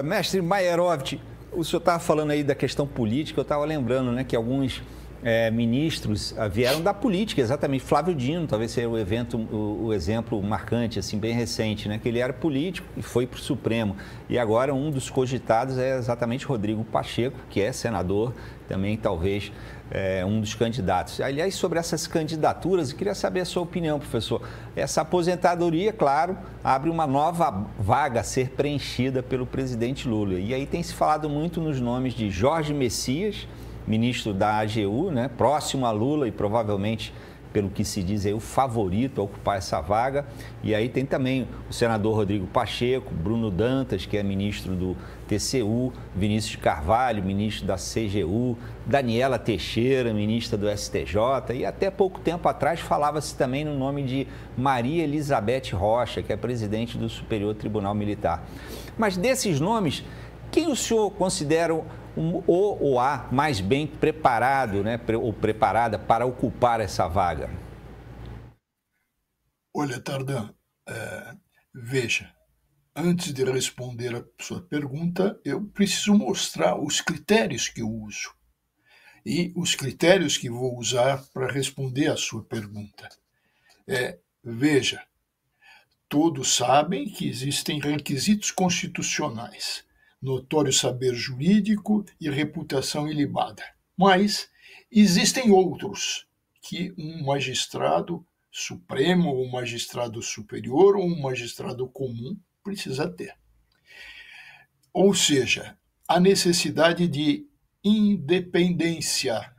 Mestre Maierovitch, o senhor estava falando aí da questão política, eu estava lembrando, né, que alguns ministros vieram da política, exatamente. Flávio Dino, talvez seja o exemplo marcante, assim, bem recente, né, que ele era político e foi para o Supremo. E agora um dos cogitados é exatamente Rodrigo Pacheco, que é senador, também talvez um dos candidatos. Aliás, sobre essas candidaturas, eu queria saber a sua opinião, professor. Essa aposentadoria, claro, abre uma nova vaga a ser preenchida pelo presidente Lula. E aí tem se falado muito nos nomes de Jorge Messias, ministro da AGU, né, próximo a Lula e provavelmente, pelo que se diz aí, o favorito a ocupar essa vaga. E aí tem também o senador Rodrigo Pacheco, Bruno Dantas, que é ministro do TCU, Vinícius de Carvalho, ministro da CGU, Daniela Teixeira, ministra do STJ, e até pouco tempo atrás falava-se também no nome de Maria Elizabeth Rocha, que é presidente do Superior Tribunal Militar. Mas desses nomes, quem o senhor considera o ou a mais bem preparado, né, ou preparada para ocupar essa vaga? Olha, Tardan, veja, antes de responder a sua pergunta, eu preciso mostrar os critérios que eu uso e os critérios que vou usar para responder a sua pergunta. Veja, todos sabem que existem requisitos constitucionais, notório saber jurídico e reputação ilibada. Mas existem outros que um magistrado supremo, ou um magistrado superior, ou um magistrado comum precisa ter. Ou seja, a necessidade de independência,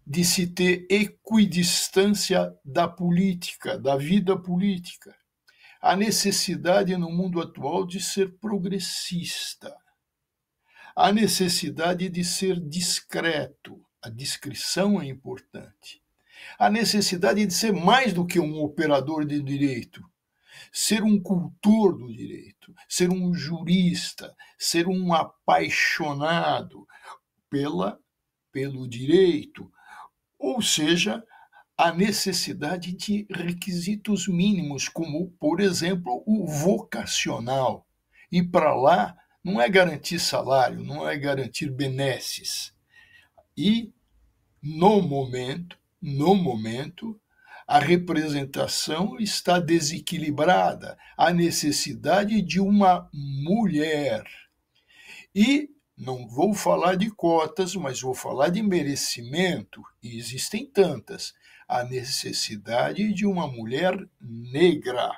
de se ter equidistância da política, da vida política. A necessidade no mundo atual de ser progressista. A necessidade de ser discreto. A discrição é importante. A necessidade de ser mais do que um operador de direito. Ser um cultor do direito. Ser um jurista. Ser um apaixonado pelo direito. Ou seja, a necessidade de requisitos mínimos, como, por exemplo, o vocacional. E para lá não é garantir salário, não é garantir benesses. E, no momento, a representação está desequilibrada. A necessidade de uma mulher. E não vou falar de cotas, mas vou falar de merecimento, e existem tantas. A necessidade de uma mulher negra,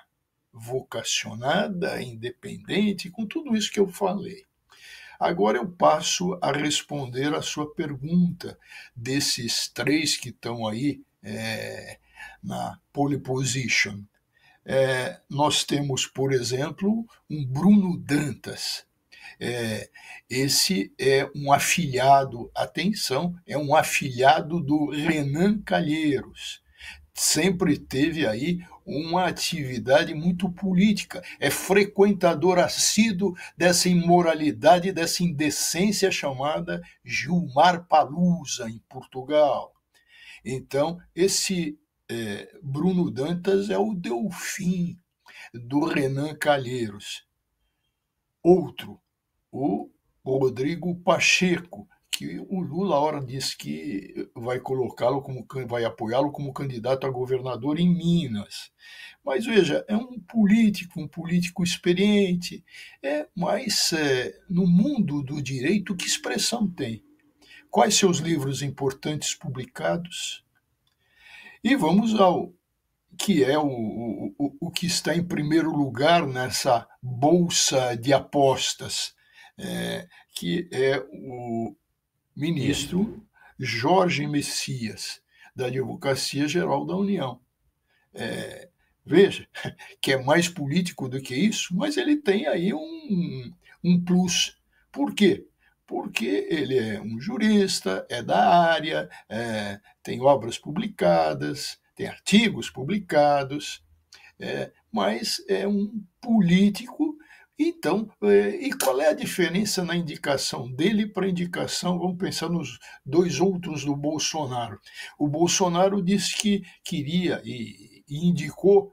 vocacionada, independente, com tudo isso que eu falei. Agora eu passo a responder a sua pergunta desses três que estão aí na pole position. Nós temos, por exemplo, um Bruno Dantas. Esse é um afilhado, atenção, é um afilhado do Renan Calheiros. Sempre teve aí uma atividade muito política, é frequentador assíduo dessa imoralidade, dessa indecência chamada Gilmar Palusa, em Portugal. Então, esse Bruno Dantas é o Delfim do Renan Calheiros. Outro, o Rodrigo Pacheco, que o Lula, ora, diz que vai apoiá-lo como candidato a governador em Minas. Mas, veja, é um político experiente, mas no mundo do direito, que expressão tem? Quais seus livros importantes publicados? E vamos ao que é o que está em primeiro lugar nessa bolsa de apostas, que é o ministro Jorge Messias, da Advocacia Geral da União. Veja, que é mais político do que isso, mas ele tem aí um plus. Por quê? Porque ele é um jurista, é da área, tem obras publicadas, tem artigos publicados, mas é um político. Então, e qual é a diferença na indicação dele para a indicação? Vamos pensar nos dois outros do Bolsonaro. O Bolsonaro disse que queria e indicou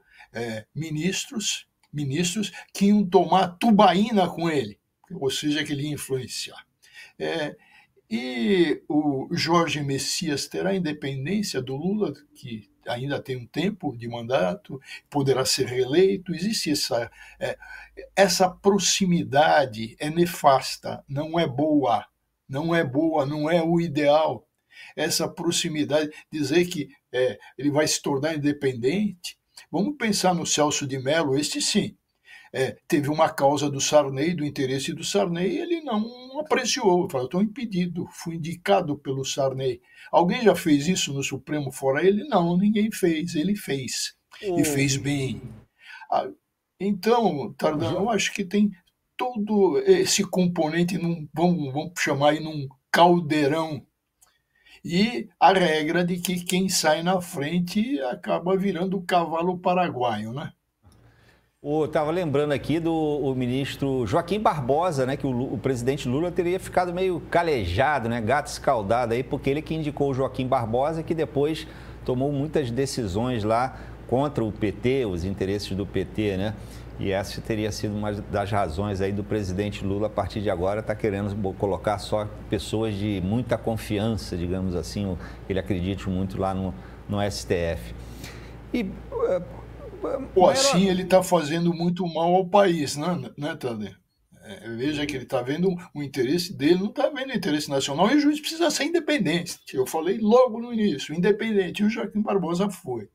ministros ministros que iam tomar tubaína com ele, ou seja, que ele ia influenciar. E o Jorge Messias terá independência do Lula, que ainda tem um tempo de mandato, poderá ser reeleito. Existe essa proximidade, é nefasta, não é boa, não é o ideal. Essa proximidade, dizer que ele vai se tornar independente. Vamos pensar no Celso de Mello, este sim. Teve uma causa do Sarney, do interesse do Sarney, e ele não apreciou. Falou, estou impedido, fui indicado pelo Sarney. Alguém já fez isso no Supremo fora ele? Não, ninguém fez, ele fez. E fez bem. Então, Tardan, eu acho que tem todo esse componente, vamos chamar aí num caldeirão. E a regra de que quem sai na frente acaba virando o cavalo paraguaio, né? Eu estava lembrando aqui do ministro Joaquim Barbosa, né, que o presidente Lula teria ficado meio calejado, né, gato escaldado aí, porque ele que indicou o Joaquim Barbosa, que depois tomou muitas decisões lá contra o PT, os interesses do PT, né? E essa teria sido uma das razões aí do presidente Lula, a partir de agora, estar querendo colocar só pessoas de muita confiança, digamos assim, ele acredite muito lá no STF. Assim ele está fazendo muito mal ao país, né, Tander? Veja que ele está vendo o interesse dele, não está vendo o interesse nacional, e o juiz precisa ser independente. Eu falei logo no início, independente, e o Joaquim Barbosa foi.